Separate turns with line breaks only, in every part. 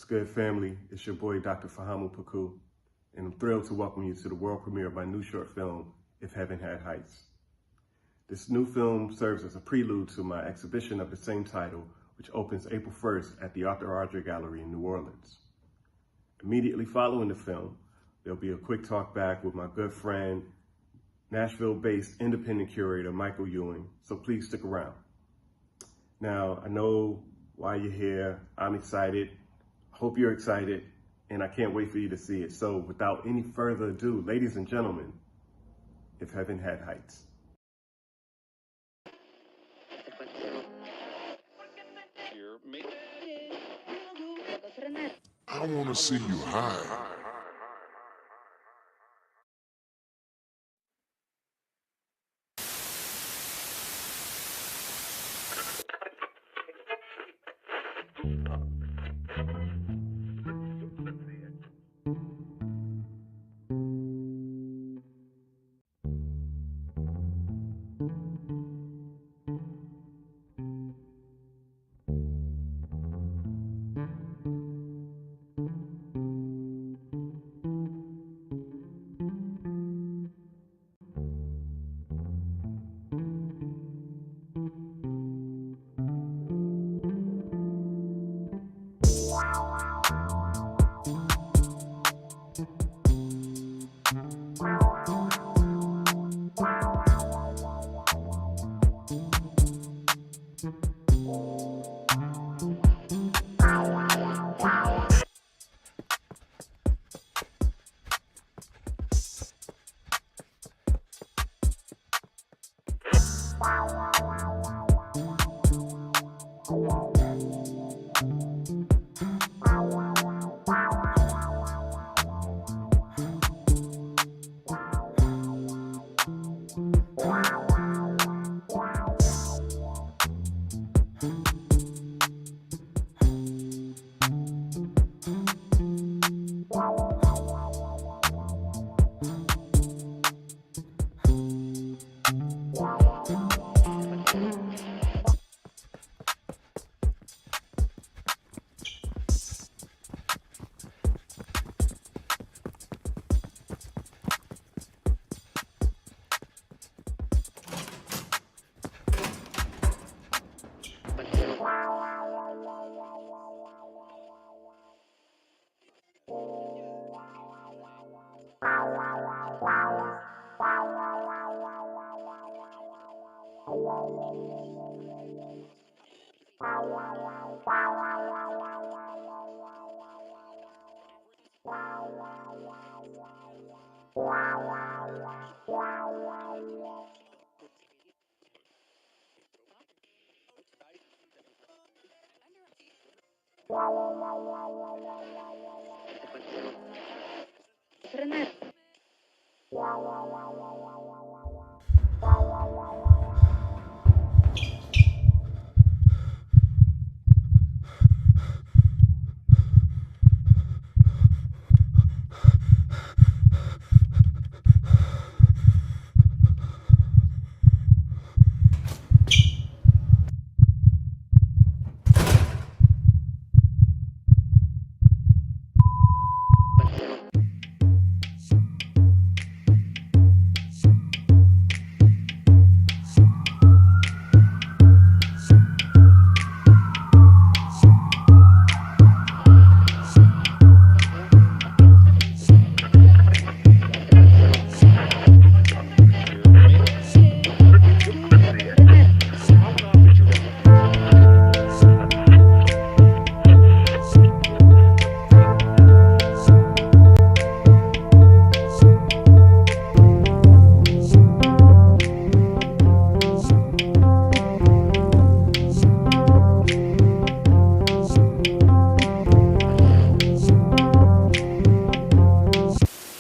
good, family? It's your boy, Dr. Fahamu Pecou, and I'm thrilled to welcome you to the world premiere of my new short film, If Heaven Had Heights. This new film serves as a prelude to my exhibition of the same title, which opens April 1st at the Arthur Audrey Gallery in New Orleans. Immediately following the film, there'll be a quick talk back with my good friend, Nashville-based independent curator Michael Ewing, so please stick around. Now, I know why you're here. I'm excited. Hope you're excited, and I can't wait for you to see it. So without any further ado, ladies and gentlemen, If Heaven Had Heights.
I want to see you high.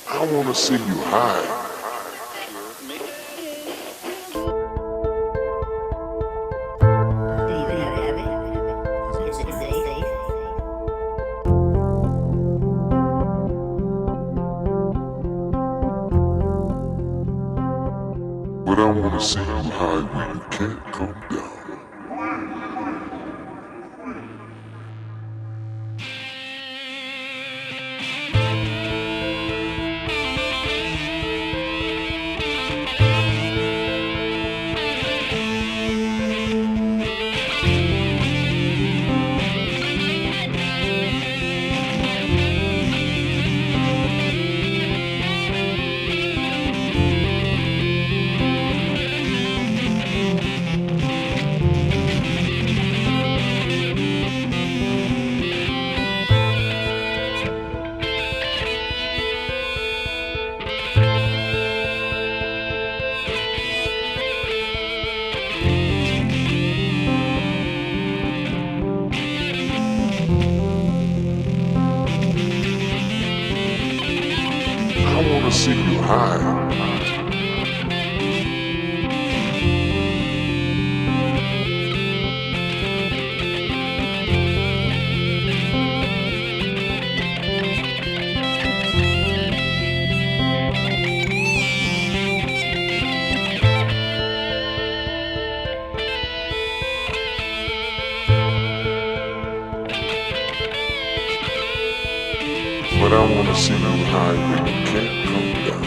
I want to see you high. But I want to see you high where you can't come down. you high. But I wanna see you high when you can't come down.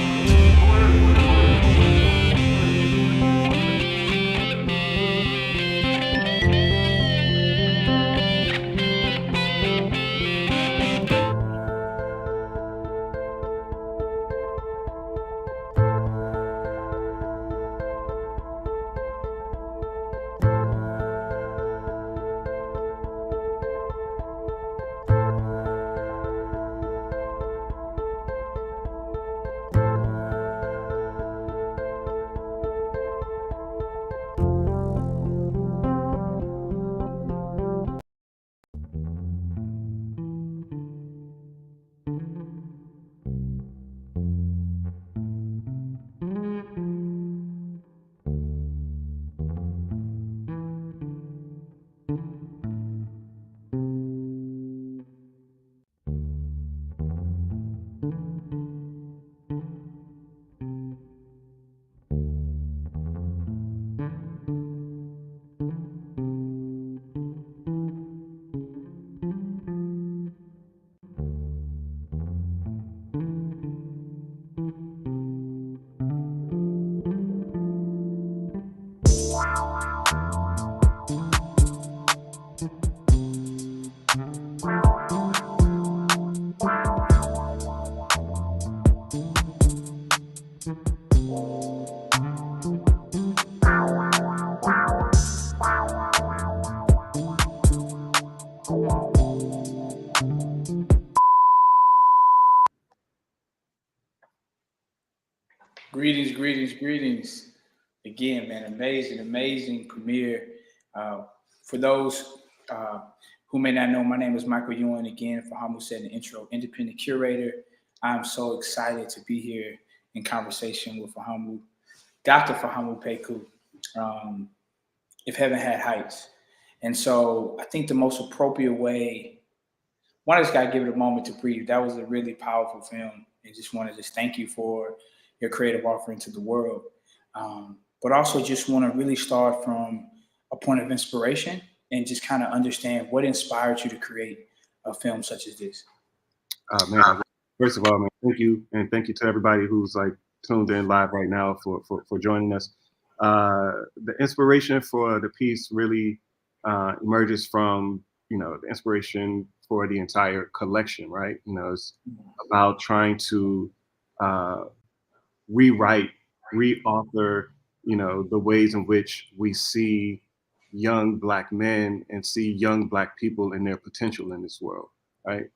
Greetings, greetings, greetings. Again, man, amazing premiere. For those who may not know, my name is Michael Ewing. Again, Fahamu said in the intro, Independent Curator. I'm so excited to be here in conversation with Fahamu, Dr. Fahamu Pecou, If Heaven Had Heights. And so I think the most appropriate way, one, I just got to give it a moment to breathe. That was a really powerful film. And just want to just thank you for your creative offering to the world. But also just want to really start from a point of inspiration and just kind of understand what inspired you to create a film such as this.
Man, first of all, man, thank you. And thank you to everybody who's like tuned in live right now for joining us. The inspiration for the piece really emerges from, the inspiration for the entire collection, right? It's about trying to rewrite, reauthor, the ways in which we see young Black men and see young Black people and their potential in this world, right?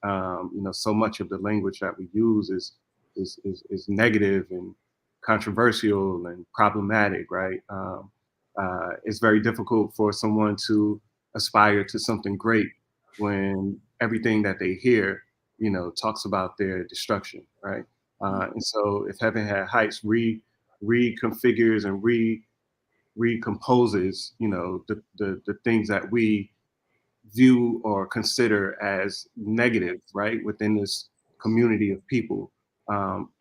So much of the language that we use is negative and controversial and problematic, right? It's very difficult for someone to aspire to something great when everything that they hear, talks about their destruction, right? And so If Heaven Had Heights reconfigures and recomposes, the things that we view or consider as negative, right, within this community of people,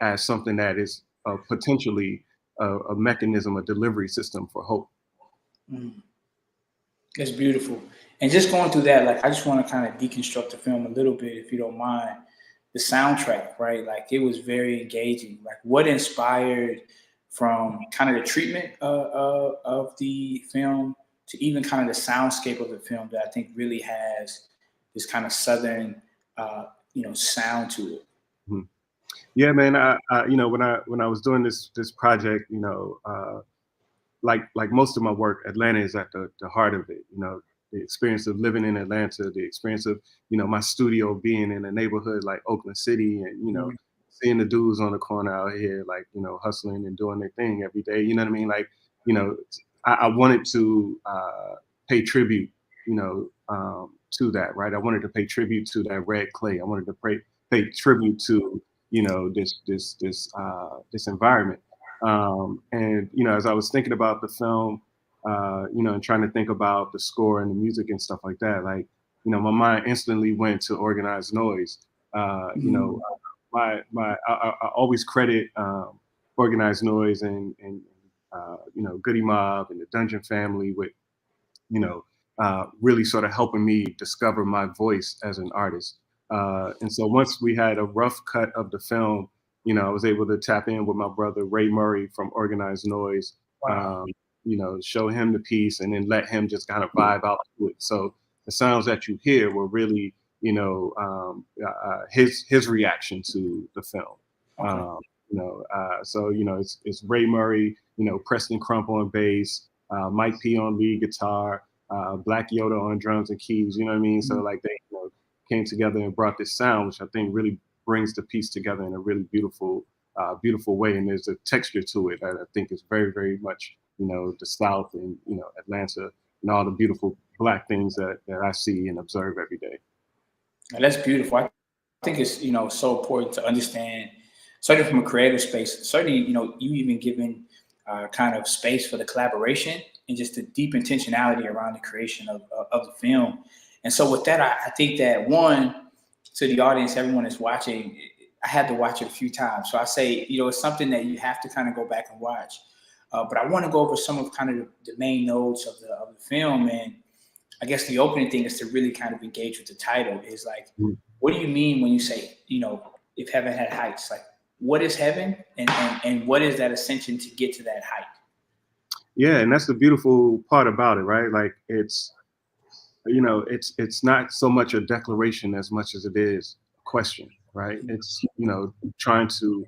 as something that is potentially a mechanism, a delivery system for hope.
It's beautiful. And just going through that, like, I just want to kind of deconstruct the film a little bit, if you don't mind. The soundtrack, right? Like, it was very engaging. Like, what inspired from kind of the treatment of the film to even kind of the soundscape of the film that I think really has this kind of Southern, sound to it.
Mm-hmm. Yeah, man. When I was doing this project, like most of my work, Atlanta is at the heart of it. The experience of living in Atlanta, the experience of, my studio being in a neighborhood like Oakland City, and, seeing the dudes on the corner out here, like, hustling and doing their thing every day. You know what I mean? Like, I wanted to pay tribute, to that, right? I wanted to pay tribute to that red clay. I wanted to pay tribute to, this environment. And as I was thinking about the film, and trying to think about the score and the music and stuff like that, like my mind instantly went to Organized Noise. I always credit Organized Noise and Goody Mob and the Dungeon Family with really sort of helping me discover my voice as an artist. And so once we had a rough cut of the film, I was able to tap in with my brother Ray Murray from Organized Noise.
Wow.
Show him the piece and then let him just kind of vibe out to it. So the sounds that you hear were really, his reaction to the film.
Okay.
It's Ray Murray, Preston Crump on bass, Mike P on lead guitar, Black Yoda on drums and keys. You know what I mean? So like they came together and brought this sound, which I think really brings the piece together in a really beautiful way. And there's a texture to it that I think is very, very much, the South and, Atlanta and all the beautiful Black things that I see and observe every day.
Now, that's beautiful. I think it's, so important to understand, certainly from a creative space, certainly, you even given kind of space for the collaboration and just the deep intentionality around the creation of the film. And so with that, I think that one, to the audience, everyone is watching, I had to watch it a few times. So I say, it's something that you have to kind of go back and watch. But I want to go over some of kind of the main notes of the film. And I guess the opening thing is to really kind of engage with the title is like, what do you mean when you say, if heaven had heights? Like, what is heaven and what is that ascension to get to that height?
Yeah, and that's the beautiful part about it, right? Like it's not so much a declaration as much as it is a question, right? It's, trying to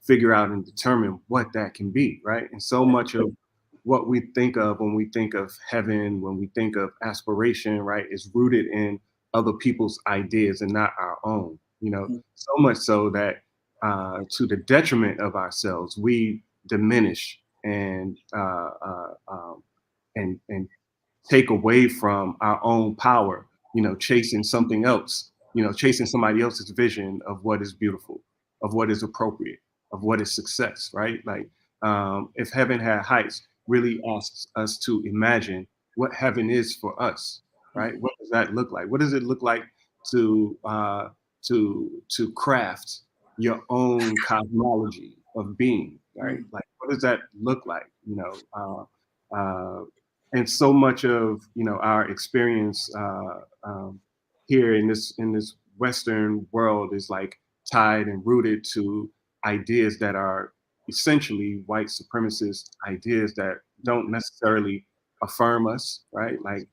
figure out and determine what that can be, right? And so much of what we think of when we think of heaven, when we think of aspiration, right, is rooted in other people's ideas and not our own, so much so that to the detriment of ourselves, we diminish and take away from our own power, chasing something else, chasing somebody else's vision of what is beautiful, of what is appropriate, of what is success, right? Like if heaven had heights, really asks us to imagine what heaven is for us, right? What does that look like? What does it look like to craft your own cosmology of being, right? Like, what does that look like? And so much of our experience here in this Western world is like tied and rooted to ideas that are essentially white supremacist ideas that don't necessarily affirm us, right? Like,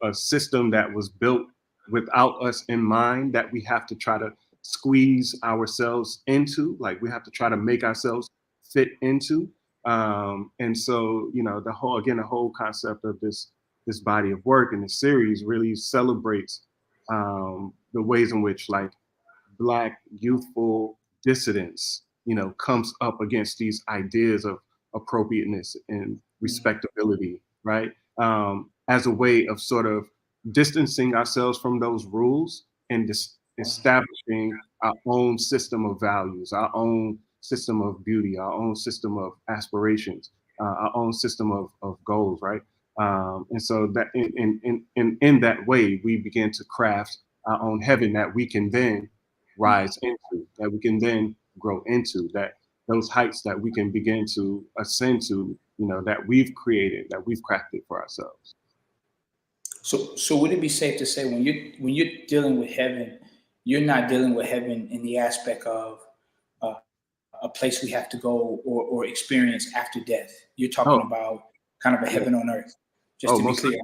a system that was built without us in mind that we have to try to squeeze ourselves into, like we have to try to make ourselves fit into. And so, the whole concept of this body of work in the series really celebrates the ways in which like Black youthful dissidence, comes up against these ideas of appropriateness and respectability, right? As a way of sort of distancing ourselves from those rules and establishing our own system of values, our own system of beauty, our own system of aspirations, our own system of goals, right? And so that in that way, we begin to craft our own heaven that we can then rise into, that we can then grow into, that those heights that we can begin to ascend to, that we've created, that we've crafted for ourselves.
So would it be safe to say when you're dealing with heaven, you're not dealing with heaven in the aspect of a place we have to go or experience after death? You're talking about kind of a heaven on earth, just to be clear.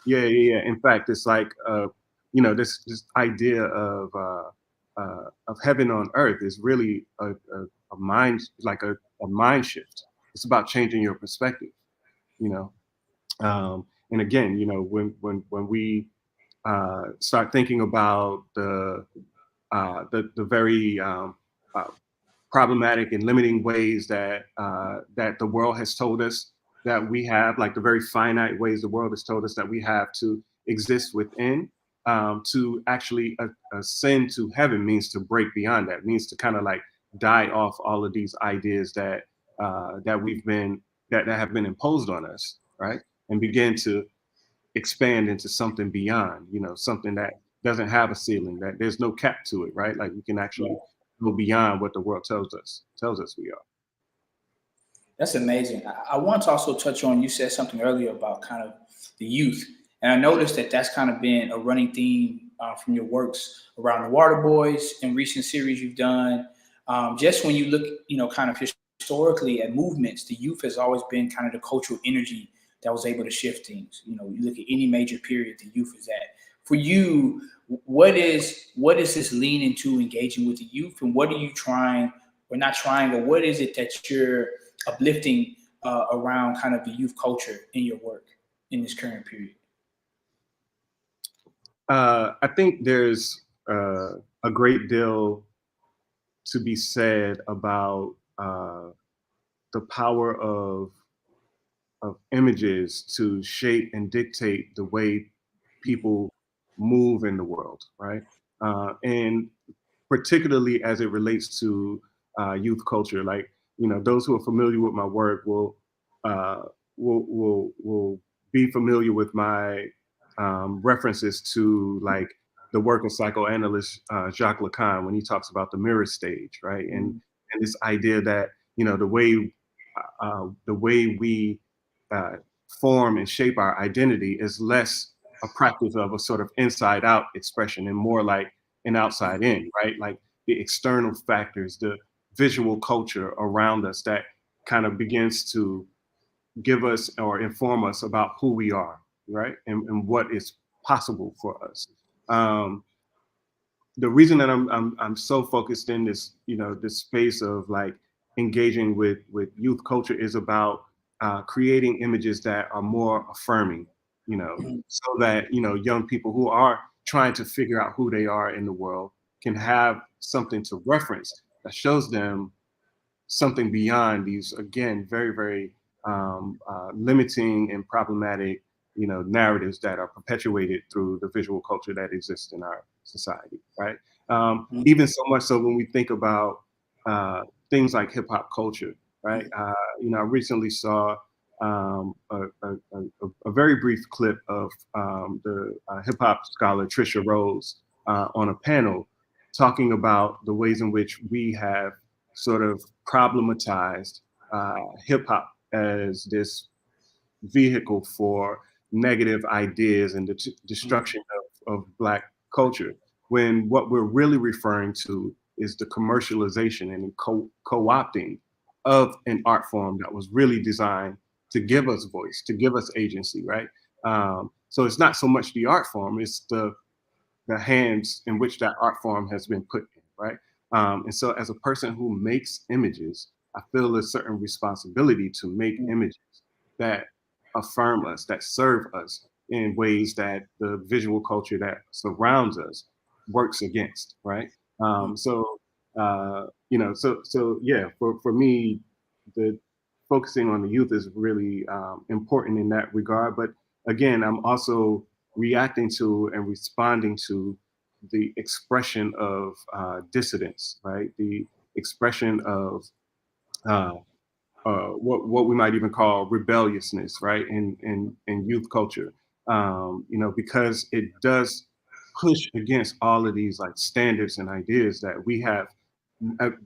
Yeah. In fact, it's like this idea of heaven on earth is really a mind, like a mind shift. It's about changing your perspective, and again, when we start thinking about the very problematic and limiting ways that the world has told us that we have, like the very finite ways the world has told us that we have to exist within, to actually ascend to heaven means to break beyond that, means to kind of like die off all of these ideas that that have been imposed on us, right? And begin to expand into something beyond, something that doesn't have a ceiling, that there's no cap to it, right? Like we can actually go beyond what the world tells us we are.
That's amazing. I want to also touch on, you said something earlier about kind of the youth. And I noticed that that's kind of been a running theme from your works around the Water Boys and recent series you've done. Just when you look, kind of historically at movements, the youth has always been kind of the cultural energy that was able to shift things. You look at any major period the youth is at. For you, what is this lean into engaging with the youth, and what are you trying, or not trying, or what is it that you're uplifting around kind of the youth culture in your work in this current period?
I think there's a great deal to be said about the power of images to shape and dictate the way people move in the world, right? And particularly as it relates to youth culture, like those who are familiar with my work will be familiar with my references to like the work of psychoanalyst Jacques Lacan when he talks about the mirror stage, right? And this idea that the way we form and shape our identity is less a practice of a sort of inside out expression and more like an outside in, right? Like the external factors, the visual culture around us that kind of begins to give us or inform us about who we are, right? And what is possible for us. The reason that I'm so focused in this, this space of like engaging with youth culture is about creating images that are more affirming, so that young people who are trying to figure out who they are in the world can have something to reference that shows them something beyond these, again, very, very limiting and problematic, narratives that are perpetuated through the visual culture that exists in our society, right? Even so much so when we think about things like hip hop culture, right? I recently saw a very brief clip of the hip hop scholar Trisha Rose on a panel talking about the ways in which we have sort of problematized hip hop as this vehicle for negative ideas and the destruction of Black culture, when what we're really referring to is the commercialization and co-opting of an art form that was really designed to give us voice, to give us agency, right? So it's not so much the art form, it's the hands in which that art form has been put in, right? And so as a person who makes images, I feel a certain responsibility to make images that affirm us, that serve us in ways that the visual culture that surrounds us works against, right? So yeah, for me, the focusing on the youth is really important in that regard. But again, I'm also reacting to and responding to the expression of dissidence, right? The expression of what we might even call rebelliousness, right? In youth culture, because it does push against all of these like standards and ideas that we have,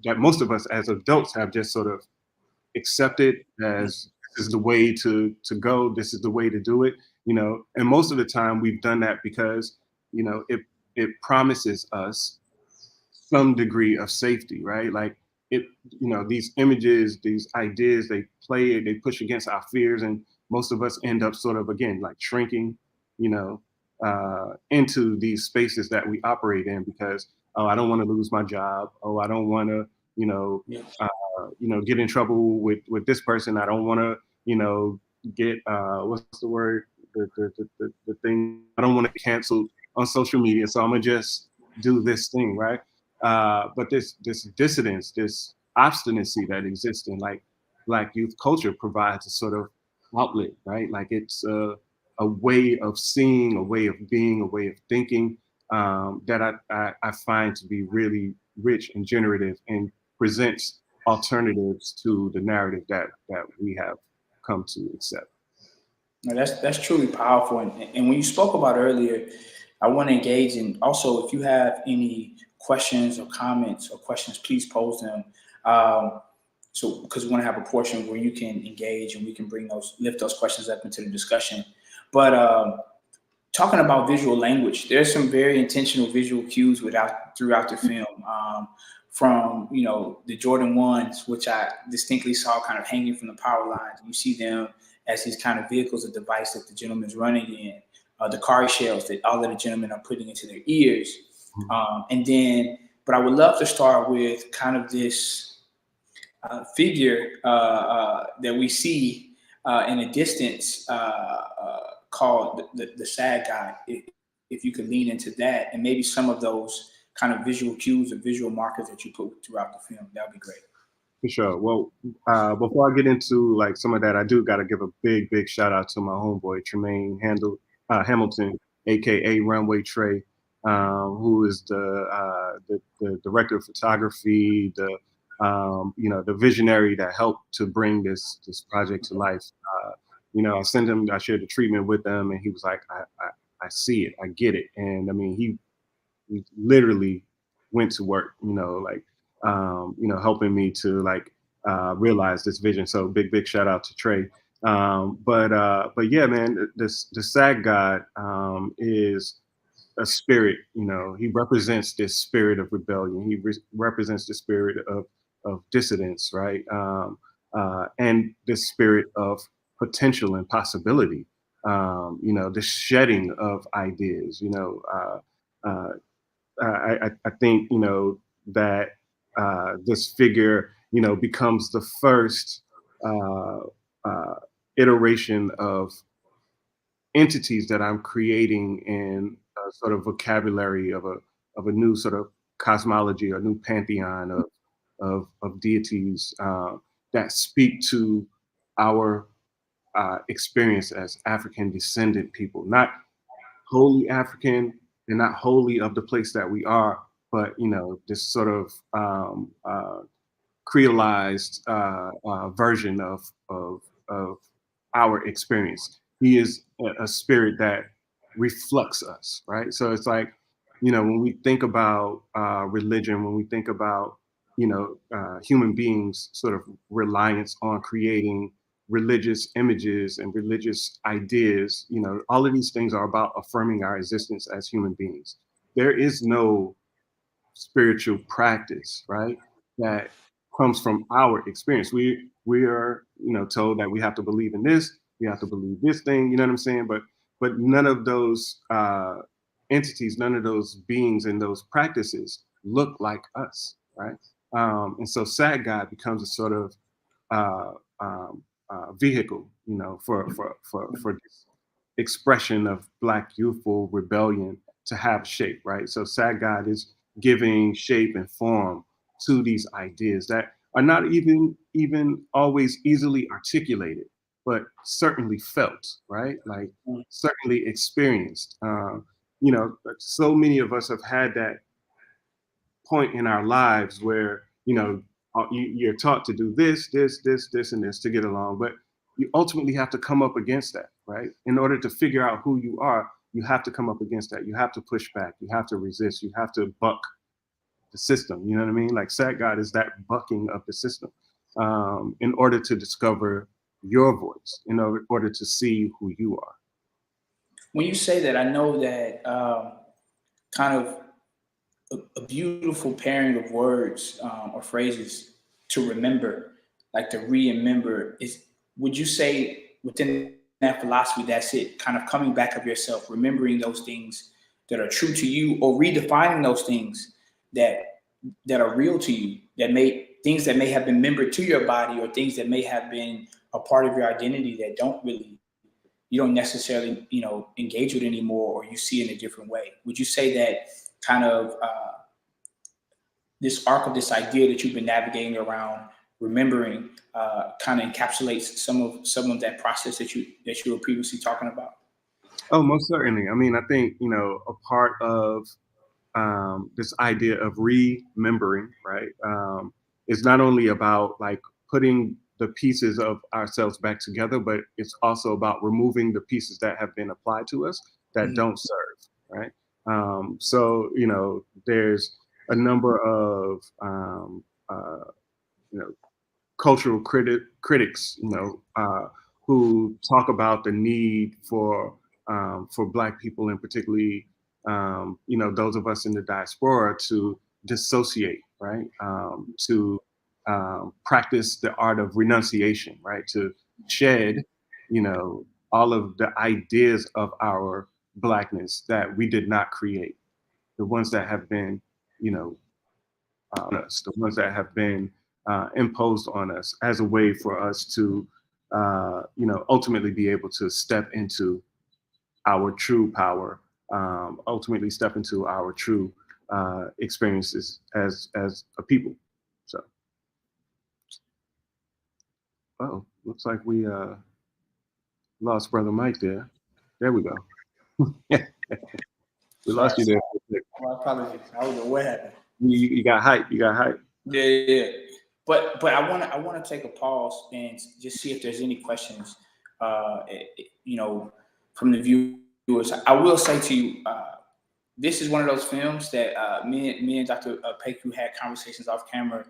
that most of us as adults have just sort of accepted as this is the way to go, this is the way to do it, and most of the time we've done that because it promises us some degree of safety, right? Like these images, these ideas, they push against our fears, and most of us end up sort of, again, like shrinking, into these spaces that we operate in because, oh, I don't want to lose my job. Oh, I don't want to, get in trouble with this person. I don't want to, get, what's the word? The thing, I don't want to get canceled on social media. So I'm gonna just do this thing, right? But this dissidence, this obstinacy that exists in like Black youth culture provides a sort of outlet, right? Like it's a a way of seeing, a way of being, a way of thinking that I find to be really rich and generative and presents alternatives to the narrative that we have come to accept.
No, that's truly powerful. And when you spoke about earlier, I want to engage in also, if you have any questions or comments or questions, please pose them. So because we want to have a portion where you can engage and we can lift those questions up into the discussion. But talking about visual language, there's some very intentional visual cues throughout the film. From the Jordan 1s, which I distinctly saw kind of hanging from the power lines. You see them as these kind of vehicles, a device that the gentleman's running in, the car shells that all of the gentlemen are putting into their ears. But I would love to start with kind of this figure that we see in a distance called the sad guy. If you could lean into that and maybe some of those kind of visual cues or visual markers that you put throughout the film, that would be great.
For sure. Well, before I get into like some of that, I do got to give a big shout out to my homeboy Tremaine Hamilton, aka Runway Trey, who is the director of photography, the visionary that helped to bring this project to life. I shared the treatment with him, and he was like, I see it, I get it, and I mean he literally went to work, helping me to realize this vision. So big shout out to Trey. But yeah, man, the SAG God is a spirit. He represents this spirit of rebellion. He represents the spirit of dissidence, right? And this spirit of potential and possibility. The shedding of ideas. I think that this figure becomes the first iteration of entities that I'm creating in a sort of vocabulary of a new sort of cosmology, a new pantheon of deities that speak to our experience as African descendant people, not wholly African. They're not wholly of the place that we are, but this sort of creolized version of our experience. He is a spirit that reflects us, right? So it's like, when we think about religion, when we think about human beings sort of reliance on creating religious images and religious ideas, all of these things are about affirming our existence as human beings. There is no spiritual practice, right, that comes from our experience. We are, told that we have to believe in this, we have to believe this thing, you know what I'm saying? But none of those entities, none of those beings and those practices look like us, right? And so SAG God becomes a sort of vehicle, for this expression of Black youthful rebellion to have shape, right? So SAG God is giving shape and form to these ideas that are not even always easily articulated, but certainly felt, right? Like certainly experienced. So many of us have had that point in our lives where, you're taught to do this, and this to get along, but you ultimately have to come up against that, right? In order to figure out who you are, you have to come up against that. You have to push back. You have to resist. You have to buck the system. You know what I mean? Like SAG God is that bucking of the system in order to discover your voice, in order to see who you are.
When you say that, I know that kind of a beautiful pairing of words or phrases to remember, like to remember, would you say within that philosophy, that's it, kind of coming back of yourself, remembering those things that are true to you, or redefining those things that are real to you, things that may have been membered to your body, or things that may have been a part of your identity that you don't necessarily, engage with anymore, or you see in a different way. Would you say that kind of this arc of this idea that you've been navigating around remembering kind of encapsulates some of that process that you were previously talking about?
Oh, most certainly. I mean, I think, a part of this idea of remembering, right, is not only about like putting the pieces of ourselves back together, but it's also about removing the pieces that have been applied to us that
Mhm.
don't serve, right? So, there's a number of, you know, cultural critics, who talk about the need for Black people, and particularly, those of us in the diaspora, to dissociate, right? To practice the art of renunciation, right? To shed, you know, all of the ideas of our Blackness that we did not create, the ones that have been, you know, us, the ones that have been imposed on us, as a way for us to, ultimately be able to step into our true power, ultimately step into our true experiences as a people. So, oh, looks like we lost Brother Mike there. There we go. We
Sorry,
lost you
sorry.
there.
My apologies. I don't know what happened.
You got hype. You got hype.
Yeah, yeah. But I want to take a pause and just see if there's any questions, from the viewers. I will say to you, this is one of those films that me and Dr. Pecou had conversations off camera.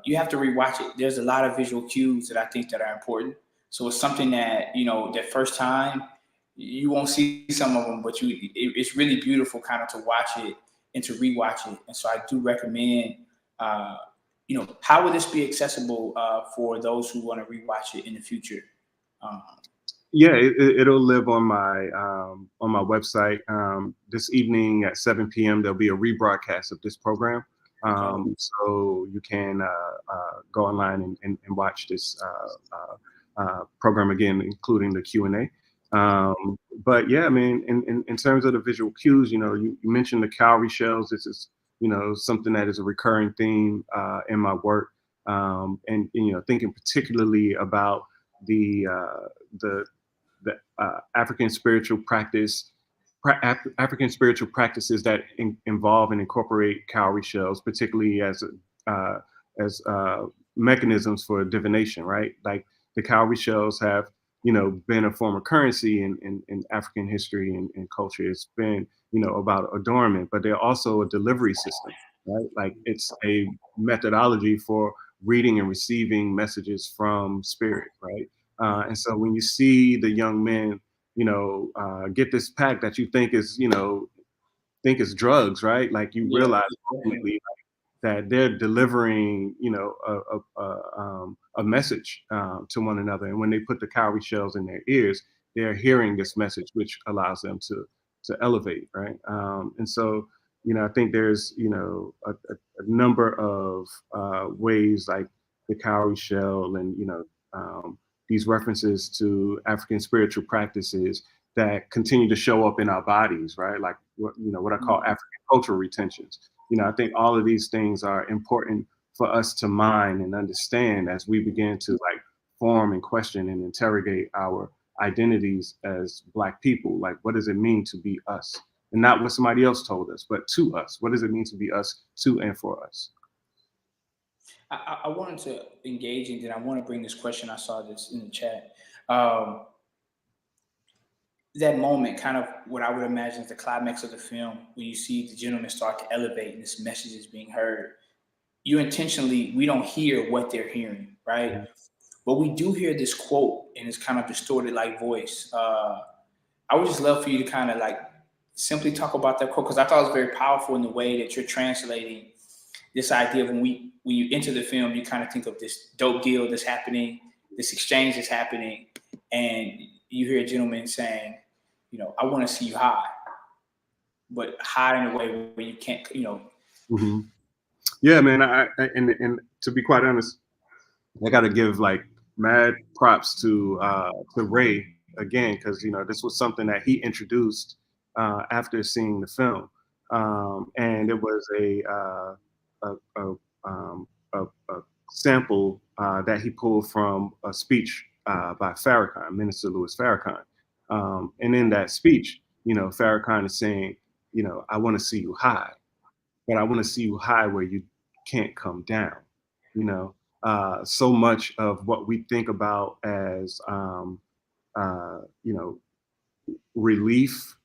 You have to rewatch it. There's a lot of visual cues that I think that are important. So it's something that that first time you won't see some of them, but it's really beautiful kind of to watch it and to rewatch it. And so I do recommend. Uh, how would this be accessible for those who want to rewatch it in the future? Um,
Yeah, it'll live on my website. This evening at 7 p.m. there'll be a rebroadcast of this program,
okay.
so you can go online and watch this program again, including the Q&A. But yeah, I mean, in terms of the visual cues, you mentioned the cowrie shells. This is something that is a recurring theme in my work, and thinking particularly about the the African spiritual African spiritual practices that involve and incorporate cowrie shells, particularly as mechanisms for divination, right? Like the cowrie shells have, been a form of currency in African history and culture. It's been, about adornment, but they're also a delivery system, right? Like it's a methodology for reading and receiving messages from spirit, right? And so when you see the young men, get this pack that you think is drugs, right? Like you
Yeah,
realize
definitely.
ultimately that they're delivering, a message to one another. And when they put the cowrie shells in their ears, they're hearing this message, which allows them to elevate, right? And so, I think there's, a number of ways, like the cowrie shell, and these references to African spiritual practices that continue to show up in our bodies, right? Like what I call
Mhm.
African cultural retentions. I think all of these things are important for us to mine and understand as we begin to like form and question and interrogate our identities as Black people. Like, what does it mean to be us? And not what somebody else told us, but to us. What does it mean to be us, to and for us?
I wanted to engage, and then I want to bring this question. I saw this in the chat. Um, that moment, kind of what I would imagine is the climax of the film, when you see the gentleman start to elevate and this message is being heard. You intentionally, we don't hear what they're hearing, right? But we do hear this quote in this kind of distorted like voice. I would just love for you to kind of like simply talk about that quote, because I thought it was very powerful in the way that you're translating this idea of when you enter the film, you kind of think of this dope deal that's happening, this exchange that's happening, and you hear a gentleman saying, I want to see you high, but high in a way where you can't,
Mm-hmm. Yeah, man. And to be quite honest, I got to give like mad props to Ray again, because this was something that he introduced after seeing the film, and it was a, a sample that he pulled from a speech by Farrakhan, Minister Louis Farrakhan. And in that speech, Farrakhan is saying, I want to see you high, but I want to see you high where you can't come down. So much of what we think about as, relief,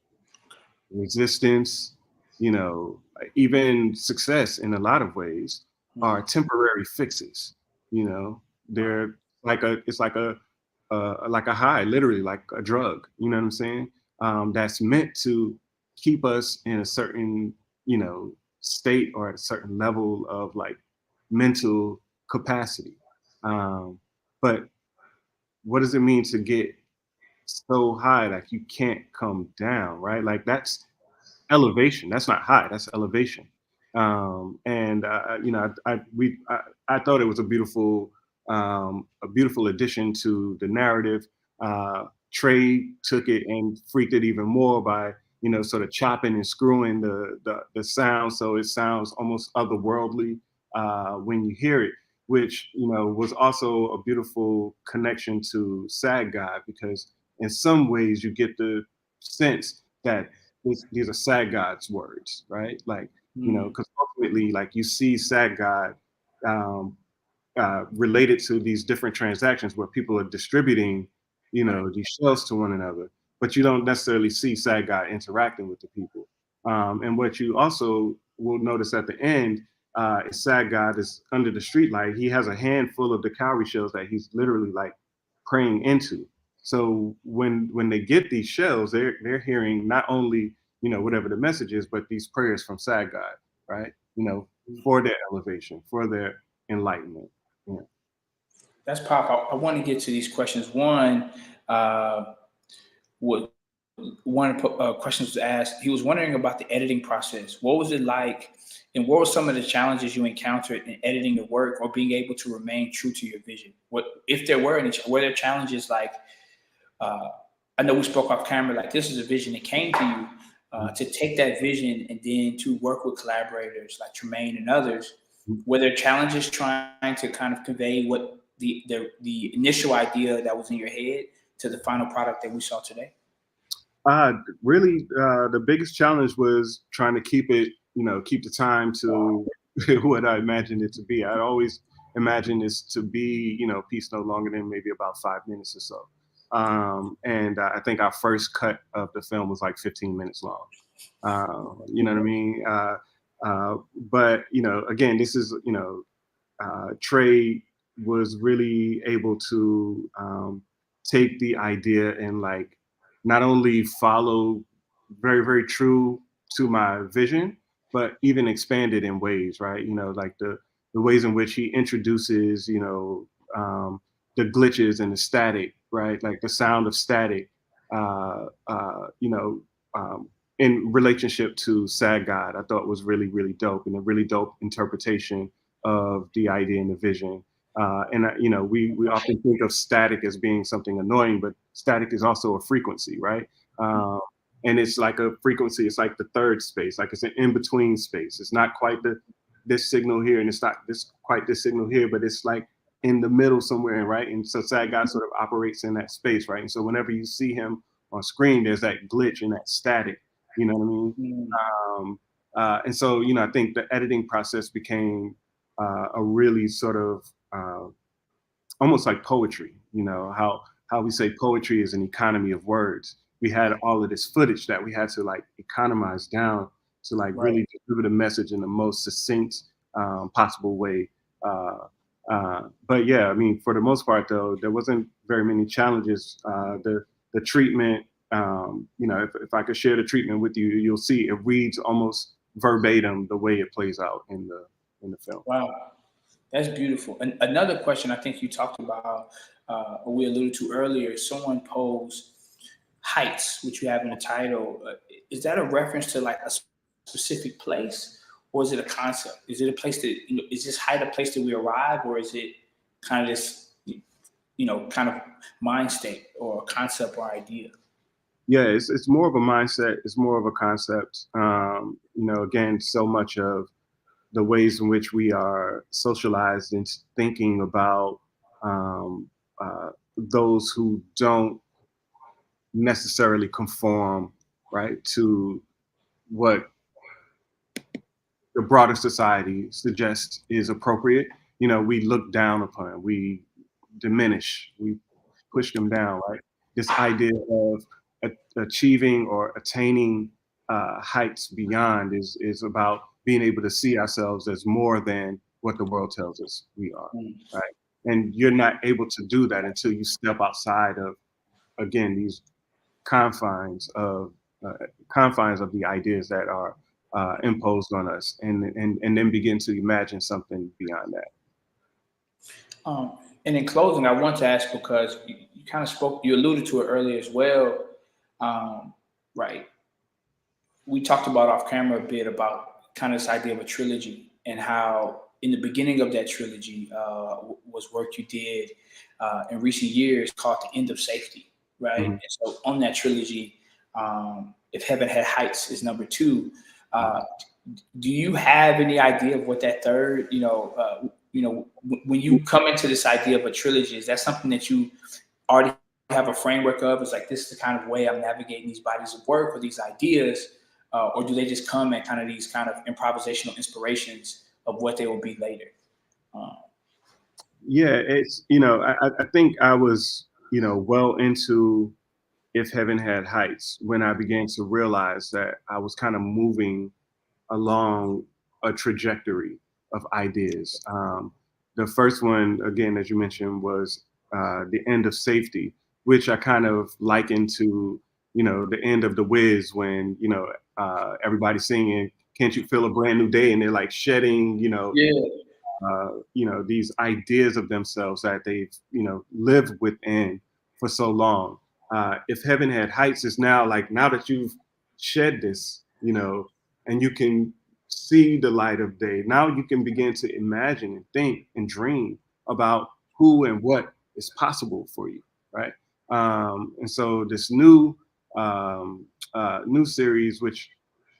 resistance, you know, even success in a lot of ways are temporary fixes. They're it's like a high, literally like a drug. You know what I'm saying? That's meant to keep us in a certain, state or at a certain level of like mental capacity. But what does it mean to get so high like you can't come down, right? Like that's elevation. That's not high. That's elevation. And I thought it was a beautiful addition to the narrative. Trey took it and freaked it even more by sort of chopping and screwing the sound, so it sounds almost otherworldly when you hear it, which was also a beautiful connection to Sad God, because in some ways you get the sense that these are Sad God's words, right? Like, because ultimately, like you see Sad God related to these different transactions where people are distributing, these shells to one another, but you don't necessarily see Sad God interacting with the people. And what you also will notice at the end is Sad God is under the street light. He has a handful of the cowrie shells that he's literally like praying into. So when they get these shells, they're hearing not only whatever the message is, but these prayers from Sad God, right? For their elevation, for their enlightenment. Yeah.
That's powerful. I want to get to these questions. One, what one question was asked. He was wondering about the editing process. What was it like, and what were some of the challenges you encountered in editing the work or being able to remain true to your vision? What, if there were any, were there challenges like? I know we spoke off camera. Like, this is a vision that came to you. To take that vision and then to work with collaborators like Tremaine and others, were there challenges trying to kind of convey what the initial idea that was in your head to the final product that we saw today?
Really, the biggest challenge was trying to keep the time to what I imagined it to be. I always imagined this to be, piece no longer than maybe about 5 minutes or so. And I think our first cut of the film was like 15 minutes long. You know what I mean? But again, this is Trey was really able to take the idea and like not only follow very, very true to my vision, but even expand it in ways, right? Like the ways in which he introduces, the glitches and the static, right? Like the sound of static, in relationship to Sad God, I thought was really, really dope, and a really dope interpretation of the idea and the vision. We often think of static as being something annoying, but static is also a frequency, right? And it's like a frequency. It's like the third space, like it's an in-between space. It's not quite this signal here, and it's not quite this signal here, but it's like in the middle somewhere, right? And so Sad God sort of operates in that space, right? And so whenever you see him on screen, there's that glitch and that static. You know what I mean? And so, I think the editing process became a really sort of almost like poetry. How we say poetry is an economy of words. We had all of this footage that we had to like economize down to like really deliver the message in the most succinct possible way. But yeah, I mean, for the most part, though, there wasn't very many challenges. The treatment, if I could share the treatment with you, you'll see it reads almost verbatim the way it plays out in the film.
Wow, that's beautiful. And another question I think you talked about, or we alluded to earlier, someone posed heights, which you have in the title. Is that a reference to like a specific place, or is it a concept? Is it a place that, is this height a place that we arrive, or is it kind of this, kind of mind state or concept or idea?
Yeah, it's more of a mindset. It's more of a concept. Again, so much of the ways in which we are socialized into thinking about those who don't necessarily conform, right, to what the broader society suggests is appropriate. You know, we look down upon, we diminish, we push them down, right? This idea of achieving or attaining heights beyond is about being able to see ourselves as more than what the world tells us we are, right? And you're not able to do that until you step outside of, again, these confines of confines of the ideas that are imposed on us, and then begin to imagine something beyond that.
And in closing, I want to ask, because you kind of spoke, you alluded to it earlier as well, right? We talked about off camera a bit about kind of this idea of a trilogy, and how in the beginning of that trilogy was work you did in recent years called The End of Safety, right?
Mm-hmm.
And so on that trilogy, If Heaven Had Heights is number 2. Do you have any idea of what that third, when you come into this idea of a trilogy, is that something that you already have a framework of? It's like, this is the kind of way I'm navigating these bodies of work or these ideas, or do they just come at kind of these kind of improvisational inspirations of what they will be later?
Yeah, it's, I think I was, well into If Heaven Had Heights when I began to realize that I was kind of moving along a trajectory of ideas. The first one, again, as you mentioned, was The End of Safety, which I kind of likened to, the end of The Wiz, when, everybody's singing, "Can't you feel a brand new day?" And they're like shedding, these ideas of themselves that they've, lived within for so long. If Heaven Had Heights is now like, now that you've shed this, and you can see the light of day, now you can begin to imagine and think and dream about who and what is possible for you, right? And so this new series, which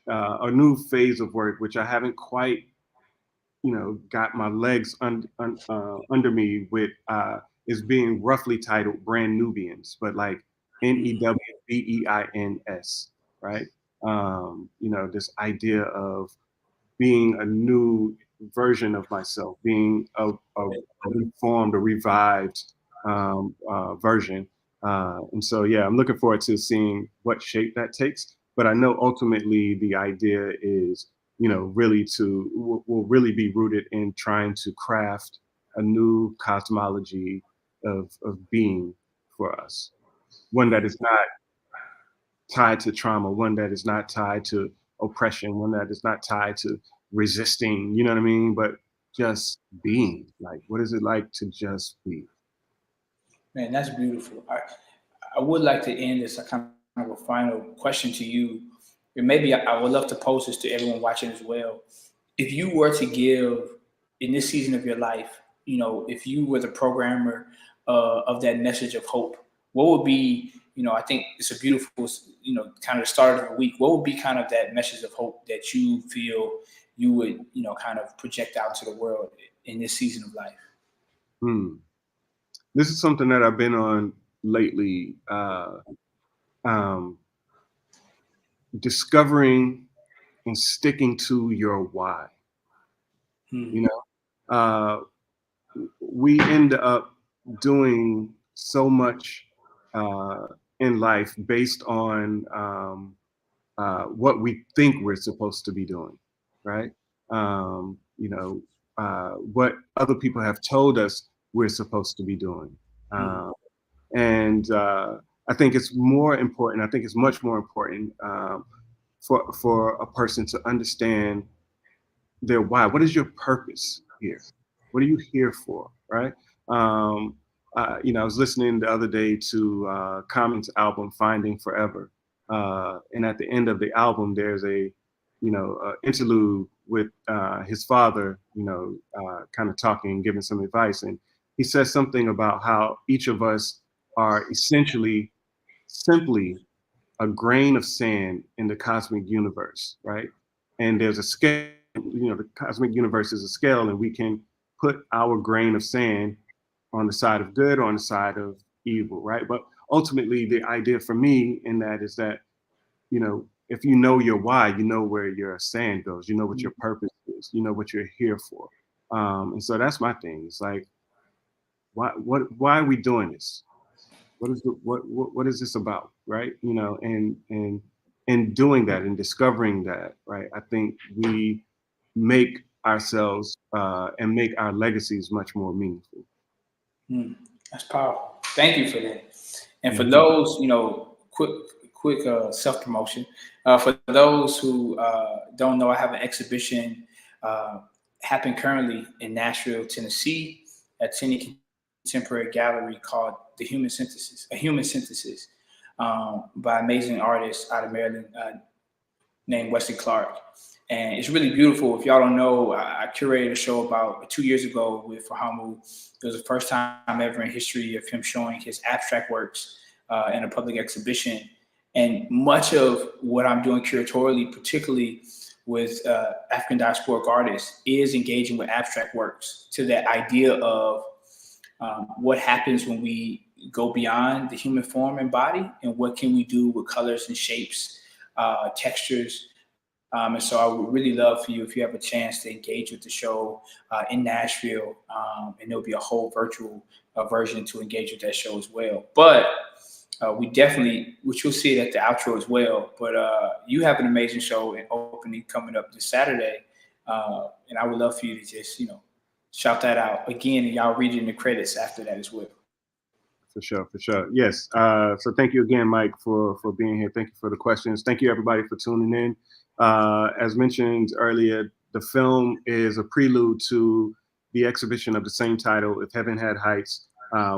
a new phase of work, which I haven't quite, got my legs under me with, is being roughly titled Brand Nubians, but like Newebeins, right? This idea of being a new version of myself, being a reformed, a revived version. And so, yeah, I'm looking forward to seeing what shape that takes. But I know ultimately the idea is, really will really be rooted in trying to craft a new cosmology of being for us. One that is not tied to trauma, one that is not tied to oppression, one that is not tied to resisting, you know what I mean? But just being. Like, what is it like to just be?
Man, that's beautiful. I would like to end this, a kind of a final question to you. And maybe I would love to pose this to everyone watching as well. If you were to give, in this season of your life, if you were the programmer of that message of hope, what would be, I think it's a beautiful, kind of the start of the week. What would be kind of that message of hope that you feel you would, kind of project out to the world in this season of life?
This is something that I've been on lately. Discovering and sticking to your why. We end up doing so much in life based on what we think we're supposed to be doing, right? What other people have told us we're supposed to be doing. And I think it's more important. I think it's much more important for a person to understand their why. What is your purpose here? What are you here for, right? I was listening the other day to Common's album "Finding Forever," and at the end of the album, there's a interlude with his father, kind of talking and giving some advice, and he says something about how each of us are essentially simply a grain of sand in the cosmic universe, right? And there's a scale, the cosmic universe is a scale, and we can put our grain of sand on the side of good or on the side of evil, right? But ultimately the idea for me in that is that, you know, if you know your why, you know where your stand goes, you know what your purpose is, you know what you're here for. And so that's my thing. It's like, why are we doing this? What is this about, right? You know, and doing that and discovering that, right? I think we make ourselves and make our legacies much more meaningful.
That's powerful. Thank you for that. And for
Mhm.
those, you know, quick self promotion. For those who don't know, I have an exhibition happening currently in Nashville, Tennessee, at Tennessee Contemporary Gallery called The Human Synthesis, a Human Synthesis, by amazing artist out of Maryland named Wesley Clark. And it's really beautiful. If y'all don't know, I curated a show about 2 years ago with Fahamu. It was the first time ever in history of him showing his abstract works in a public exhibition. And much of what I'm doing curatorially, particularly with African diasporic artists, is engaging with abstract works to that idea of what happens when we go beyond the human form and body, and what can we do with colors and shapes, textures. And so I would really love for you, if you have a chance, to engage with the show in Nashville, and there'll be a whole virtual version to engage with that show as well. But we definitely, which you'll see it at the outro as well, but you have an amazing show and opening coming up this Saturday. And I would love for you to just, you know, shout that out again, and y'all read it in the credits after that as well.
For sure. Yes. So thank you again, Mike, for being here. Thank you for the questions. Thank you, everybody, for tuning in. As mentioned earlier, the film is a prelude to the exhibition of the same title, If Heaven Had Heights,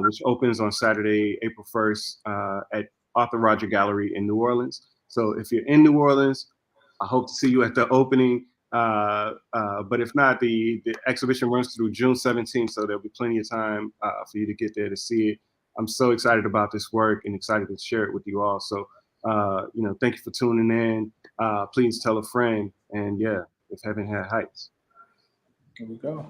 which opens on Saturday, April 1st at Arthur Roger Gallery in New Orleans. So if you're in New Orleans, I hope to see you at the opening. But if not, the exhibition runs through June 17th, so there'll be plenty of time for you to get there to see it. I'm so excited about this work and excited to share it with you all. So, you know, thank you for tuning in. Please tell a friend. And yeah, If Heaven Had Heights.
Here we go.